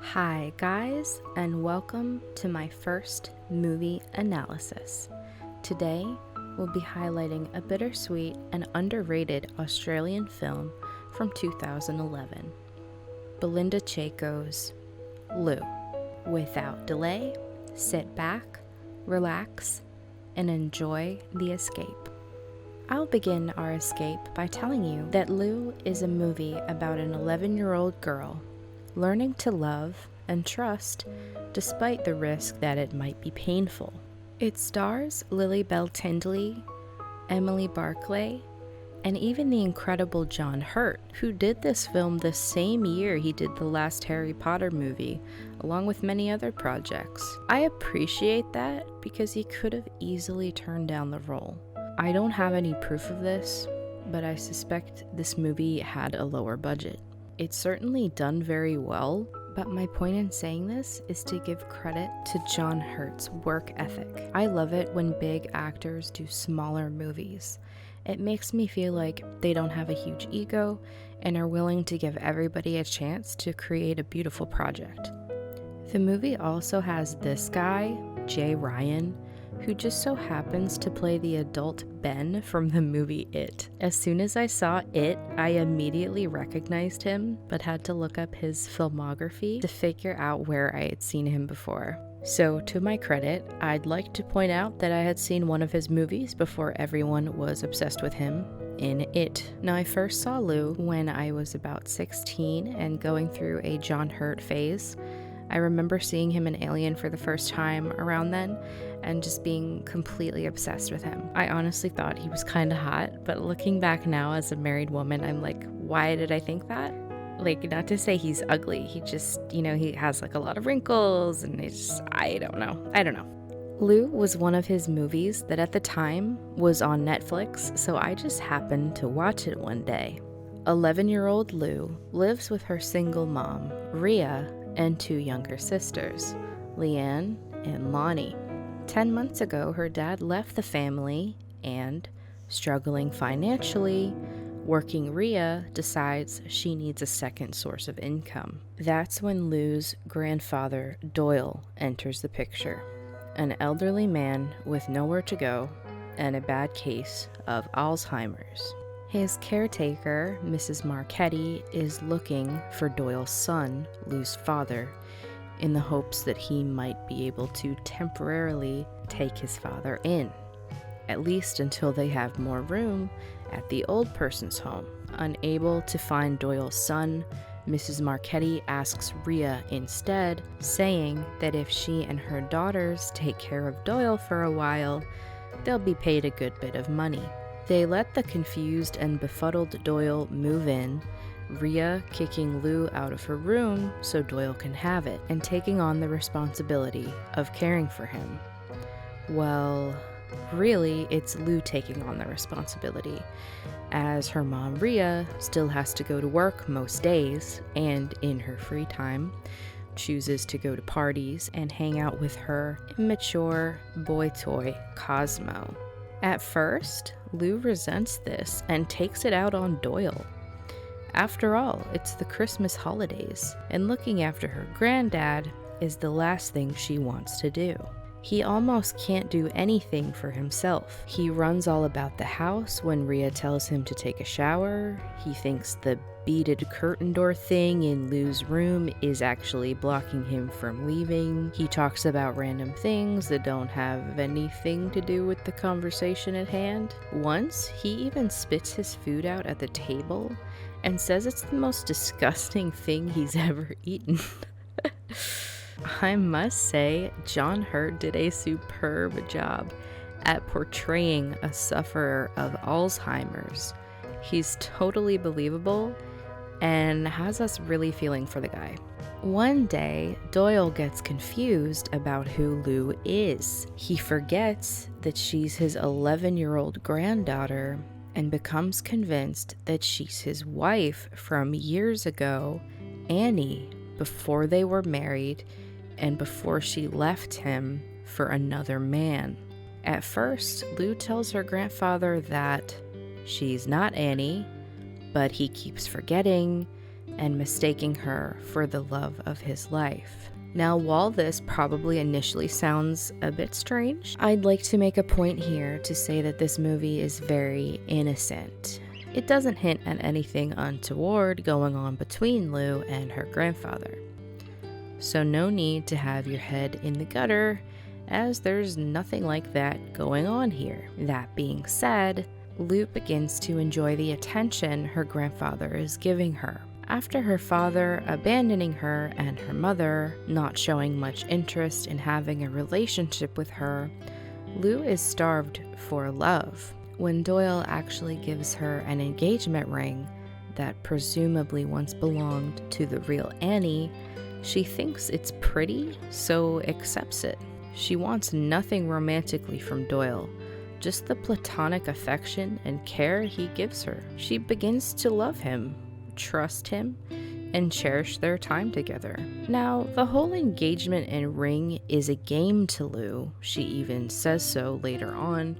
Hi guys, and welcome to my first movie analysis. Today, we'll be highlighting a bittersweet and underrated Australian film from 2011, Belinda Chaco's Lou. Without delay, sit back, relax, and enjoy the escape. I'll begin our escape by telling you that Lou is a movie about an 11-year-old girl learning to love and trust despite the risk that it might be painful. It stars Lilly Bell-Tindley, Emily Barclay, and even the incredible John Hurt, who did this film the same year he did the last Harry Potter movie, along with many other projects. I appreciate that because he could have easily turned down the role. I don't have any proof of this, but I suspect this movie had a lower budget. It's certainly done very well, but my point in saying this is to give credit to John Hurt's work ethic. I love it when big actors do smaller movies. It makes me feel like they don't have a huge ego and are willing to give everybody a chance to create a beautiful project. The movie also has this guy, Jay Ryan, who just so happens to play the adult Ben from the movie It. As soon as I saw It, I immediately recognized him, but had to look up his filmography to figure out where I had seen him before. So, to my credit, I'd like to point out that I had seen one of his movies before everyone was obsessed with him, in It. Now, I first saw Lou when I was about 16 and going through a John Hurt phase. I remember seeing him in Alien for the first time around then and just being completely obsessed with him. I honestly thought he was kind of hot, but looking back now as a married woman, I'm like, why did I think that? Like, not to say he's ugly, he just, he has like a lot of wrinkles and it's, I don't know. Lou was one of his movies that at the time was on Netflix, so I just happened to watch it one day. 11-year-old Lou lives with her single mom, Rhea, and two younger sisters, Leanne and Lonnie. 10 months ago, her dad left the family and, struggling financially, working Rhea decides she needs a second source of income. That's when Lou's grandfather, Doyle, enters the picture, an elderly man with nowhere to go and a bad case of Alzheimer's. His caretaker, Mrs. Marchetti, is looking for Doyle's son, Lou's father, in the hopes that he might be able to temporarily take his father in, at least until they have more room at the old person's home. Unable to find Doyle's son, Mrs. Marchetti asks Rhea instead, saying that if she and her daughters take care of Doyle for a while, they'll be paid a good bit of money. They let the confused and befuddled Doyle move in, Rhea kicking Lou out of her room so Doyle can have it, and taking on the responsibility of caring for him. Well, really, it's Lou taking on the responsibility, as her mom Rhea still has to go to work most days, and in her free time, chooses to go to parties and hang out with her immature boy toy, Cosmo. At first, Lou resents this and takes it out on Doyle. After all, it's the Christmas holidays, and looking after her granddad is the last thing she wants to do. He almost can't do anything for himself. He runs all about the house when Rhea tells him to take a shower. He thinks the beaded curtain door thing in Lou's room is actually blocking him from leaving. He talks about random things that don't have anything to do with the conversation at hand. Once, he even spits his food out at the table and says it's the most disgusting thing he's ever eaten. I must say, John Hurt did a superb job at portraying a sufferer of Alzheimer's. He's totally believable and has us really feeling for the guy. One day, Doyle gets confused about who Lou is. He forgets that she's his 11-year-old granddaughter and becomes convinced that she's his wife from years ago, Annie, before they were married and before she left him for another man. At first, Lou tells her grandfather that she's not Annie, but he keeps forgetting and mistaking her for the love of his life. Now, while this probably initially sounds a bit strange, I'd like to make a point here to say that this movie is very innocent. It doesn't hint at anything untoward going on between Lou and her grandfather. So no need to have your head in the gutter, as there's nothing like that going on here. That being said, Lou begins to enjoy the attention her grandfather is giving her. After her father abandoning her and her mother not showing much interest in having a relationship with her, Lou is starved for love. When Doyle actually gives her an engagement ring that presumably once belonged to the real Annie, she thinks it's pretty, so accepts it. She wants nothing romantically from Doyle, just the platonic affection and care he gives her. She begins to love him, trust him, and cherish their time together. Now, the whole engagement and ring is a game to Lou. She even says so later on.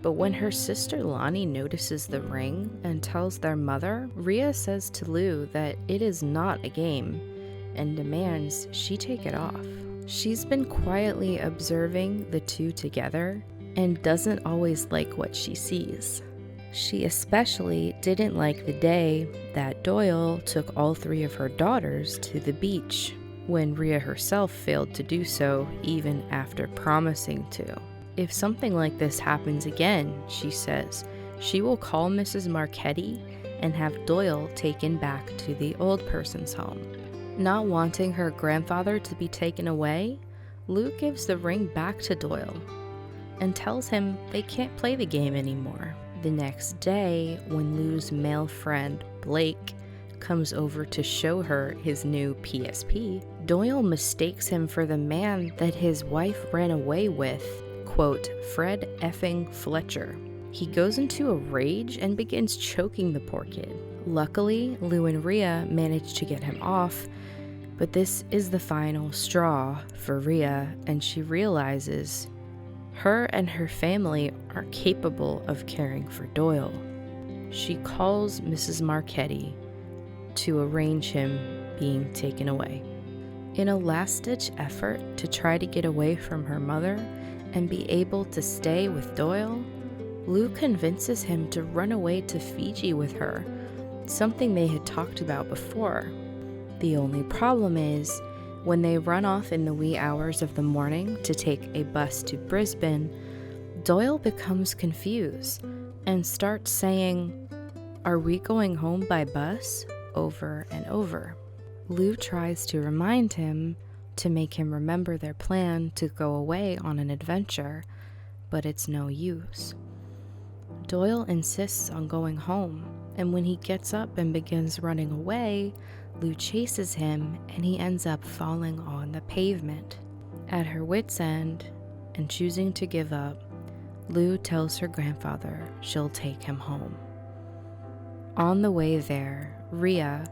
But when her sister Lonnie notices the ring and tells their mother, Rhea says to Lou that it is not a game and demands she take it off. She's been quietly observing the two together and doesn't always like what she sees. She especially didn't like the day that Doyle took all three of her daughters to the beach, when Rhea herself failed to do so even after promising to. If something like this happens again, she says, she will call Mrs. Marchetti and have Doyle taken back to the old person's home. Not wanting her grandfather to be taken away, Lou gives the ring back to Doyle and tells him they can't play the game anymore. The next day, when Lou's male friend, Blake, comes over to show her his new PSP, Doyle mistakes him for the man that his wife ran away with, quote, Fred effing Fletcher. He goes into a rage and begins choking the poor kid. Luckily, Lou and Rhea manage to get him off, but this is the final straw for Rhea, and she realizes her and her family are capable of caring for Doyle. She calls Mrs. Marchetti to arrange him being taken away. In a last-ditch effort to try to get away from her mother and be able to stay with Doyle, Lou convinces him to run away to Fiji with her, something they had talked about before. The only problem is, when they run off in the wee hours of the morning to take a bus to Brisbane, Doyle becomes confused and starts saying, "Are we going home by bus?" over and over. Lou tries to remind him to make him remember their plan to go away on an adventure, but it's no use. Doyle insists on going home, and when he gets up and begins running away, Lou chases him and he ends up falling on the pavement. At her wit's end and choosing to give up, Lou tells her grandfather she'll take him home. On the way there, Rhea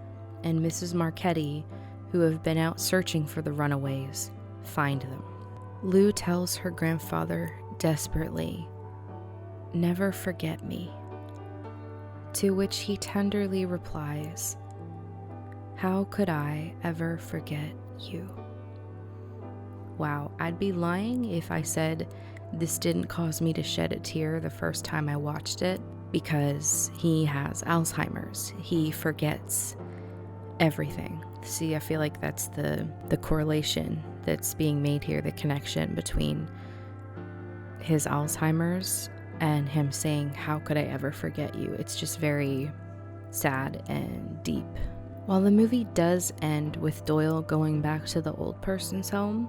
and Mrs. Marchetti, who have been out searching for the runaways, find them. Lou tells her grandfather desperately, "Never forget me," to which he tenderly replies, "How could I ever forget you?" Wow, I'd be lying if I said this didn't cause me to shed a tear the first time I watched it, because he has Alzheimer's. He forgets everything. See, I feel like that's the correlation that's being made here, the connection between his Alzheimer's and him saying, "How could I ever forget you?" It's just very sad and deep. While the movie does end with Doyle going back to the old person's home,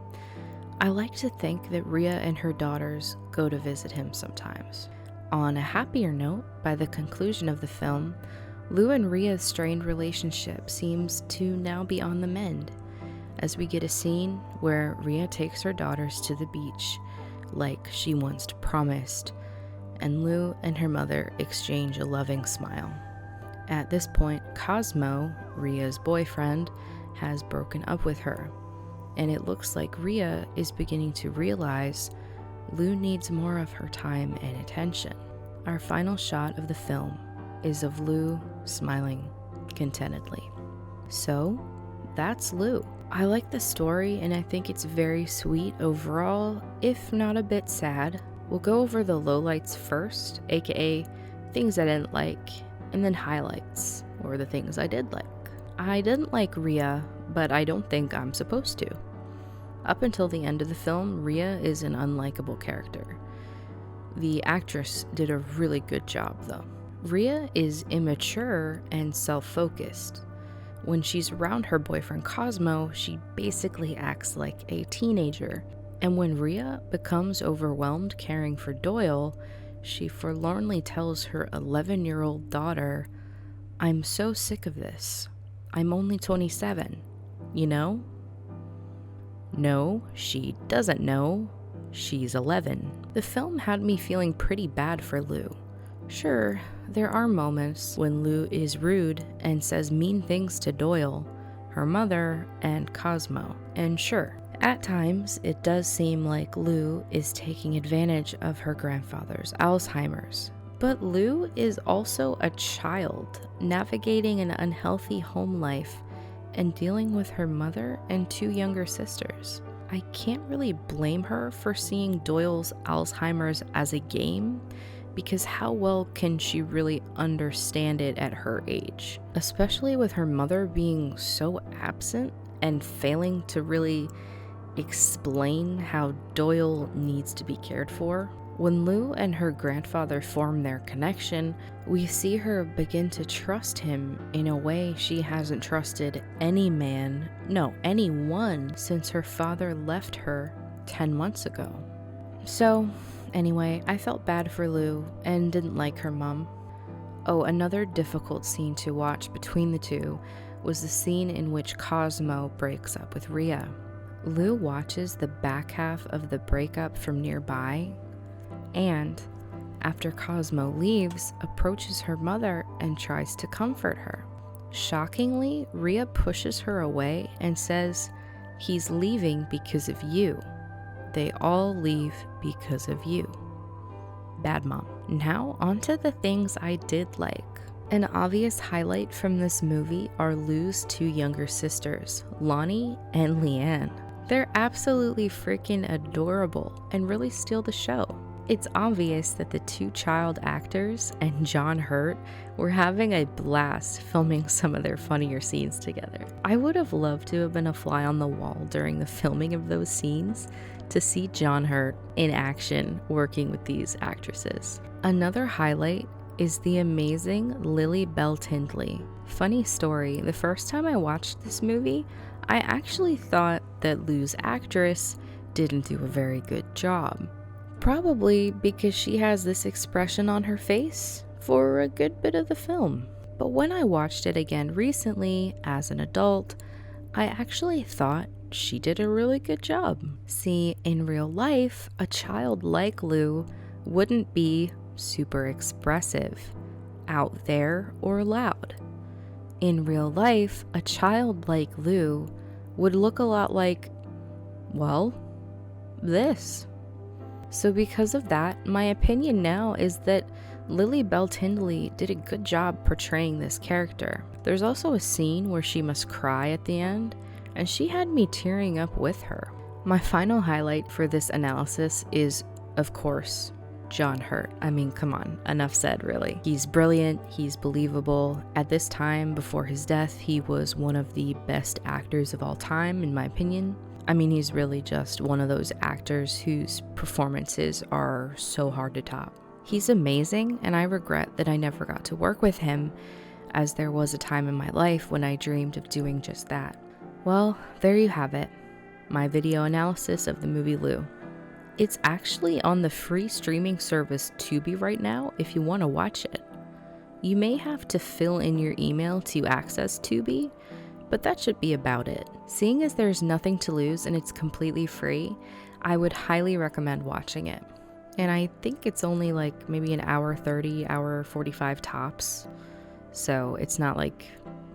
I like to think that Rhea and her daughters go to visit him sometimes. On a happier note, by the conclusion of the film, Lou and Rhea's strained relationship seems to now be on the mend, as we get a scene where Rhea takes her daughters to the beach, like she once promised, and Lou and her mother exchange a loving smile. At this point, Cosmo, Rhea's boyfriend, has broken up with her, and it looks like Rhea is beginning to realize Lou needs more of her time and attention. Our final shot of the film is of Lou smiling contentedly. So, that's Lou. I like the story and I think it's very sweet overall, if not a bit sad. We'll go over the lowlights first, aka things I didn't like, and then highlights, or the things I did like. I didn't like Rhea, but I don't think I'm supposed to. Up until the end of the film, Rhea is an unlikable character. The actress did a really good job though. Rhea is immature and self-focused. When she's around her boyfriend Cosmo, she basically acts like a teenager. And when Rhea becomes overwhelmed caring for Doyle, she forlornly tells her 11-year-old daughter, "I'm so sick of this. I'm only 27, you know?" No, she doesn't know. She's 11. The film had me feeling pretty bad for Lou. Sure, there are moments when Lou is rude and says mean things to Doyle, her mother, and Cosmo. And sure, at times it does seem like Lou is taking advantage of her grandfather's Alzheimer's. But Lou is also a child, navigating an unhealthy home life and dealing with her mother and 2 younger sisters. I can't really blame her for seeing Doyle's Alzheimer's as a game, because how well can she really understand it at her age? Especially with her mother being so absent and failing to really explain how Doyle needs to be cared for. When Lou and her grandfather form their connection, we see her begin to trust him in a way she hasn't trusted anyone since her father left her 10 months ago. So, anyway, I felt bad for Lou and didn't like her mom. Oh, another difficult scene to watch between the two was the scene in which Cosmo breaks up with Rhea. Lou watches the back half of the breakup from nearby, and, after Cosmo leaves, approaches her mother and tries to comfort her. Shockingly, Rhea pushes her away and says, "He's leaving because of you. They all leave because of you." Bad mom. Now onto the things I did like. An obvious highlight from this movie are Lou's 2 younger sisters, Lonnie and Leanne. They're absolutely freaking adorable and really steal the show. It's obvious that the 2 child actors and John Hurt were having a blast filming some of their funnier scenes together. I would have loved to have been a fly on the wall during the filming of those scenes to see John Hurt in action working with these actresses. Another highlight is the amazing Lilly Bell-Tindley. Funny story, the first time I watched this movie, I actually thought that Lou's actress didn't do a very good job. Probably because she has this expression on her face for a good bit of the film. But when I watched it again recently as an adult, I actually thought she did a really good job. See, in real life, a child like Lou wouldn't be super expressive, out there, or loud. In real life, a child like Lou would look a lot like, well, this. So because of that, my opinion now is that Lilly Bell-Tindley did a good job portraying this character. There's also a scene where she must cry at the end, and she had me tearing up with her. My final highlight for this analysis is, of course, John Hurt. I mean, come on, enough said, really. He's brilliant, he's believable. At this time, before his death, he was one of the best actors of all time, in my opinion. I mean, he's really just one of those actors whose performances are so hard to top. He's amazing, and I regret that I never got to work with him, as there was a time in my life when I dreamed of doing just that. Well, there you have it, my video analysis of the movie Lou. It's actually on the free streaming service Tubi right now if you want to watch it. You may have to fill in your email to access Tubi, but that should be about it. Seeing as there's nothing to lose and it's completely free, I would highly recommend watching it. And I think it's only like maybe an hour 30, hour 45 tops. So it's not like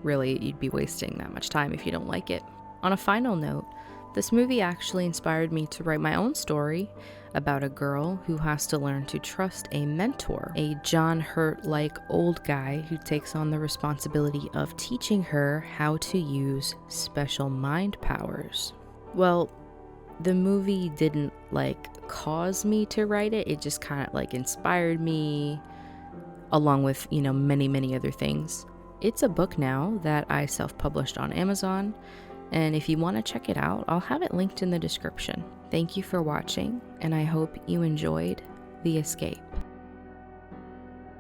really you'd be wasting that much time if you don't like it. On a final note, This movie actually inspired me to write my own story about a girl who has to learn to trust a mentor, a John Hurt-like old guy who takes on the responsibility of teaching her how to use special mind powers. Well, the movie didn't cause me to write it. It just kind of inspired me, along with, many other things. It's a book now that I self-published on Amazon. And if you want to check it out, I'll have it linked in the description. Thank you for watching, and I hope you enjoyed The Escape.